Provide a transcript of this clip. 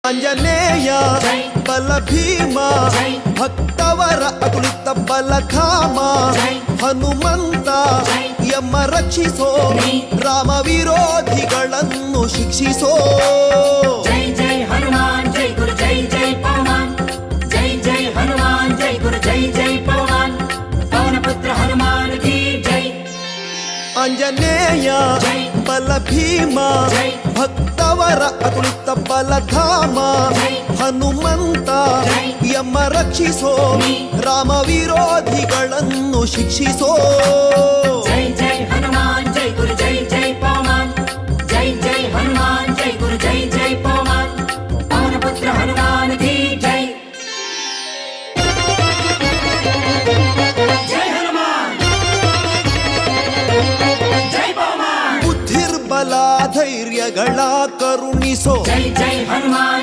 ಆಂಜನೇಯ ಬಲ ಭೀಮ ಭಕ್ತವರ ಅತುಲಿತ ಬಲಧಾಮ ಹನುಮಂತ ಯಮ ರಕ್ಷಿಸೋ ರಾಮ ವಿರೋಧಿಗಳನ್ನು ಶಿಕ್ಷಿಸೋ. ಜೈ ಜೈ ಹನುಮಾನ್ ಜೈ ಗುರು ಜೈ ಜೈ ಪವಮಾನ್ ಜೈ ಜೈ ಹನುಮಾನ್ ಜೈ ಗುರು ಜೈ ಜೈ ಪವಮಾನ್ ಪವನ ಪುತ್ರ ಹನುಮಾನ್ ಕಿ ಜೈ. ಆಂಜನೇಯ ಬಲ ಭೀಮ ಭಕ್ತವರ ಅತುಲಿತ ಬಲಧಾಮ ಹನುಮಂತ ಯಮ ರಕ್ಷಿಸೋ ರಾಮ ವಿರೋಧಿಗಳನ್ನು ಶಿಕ್ಷಿಸೋ. ಜೈ ಜೈ ಹನುಮಾನ್ ಜೈ ಗುರು ಜೈ ಜೈ ಪವಮಾನ್ ಜೈ ಜೈ ಹನುಮಾನ್ ಜೈ ಗುರು ಜೈ ಜೈ ಪವಮಾನ್ ಪವನ ಪುತ್ರ ಹನುಮಾನ್ ಕಿ ಜೈ. ಜೈ ಹನುಮಾನ್ ಜೈ ಪವಮಾನ್ ಬುದ್ಧಿರ್ಬಲ ಧೈರ್ಯಗಳ ಕರುಣಿಸೋ. ಜೈ ಜೈ ಹನುಮಾನ್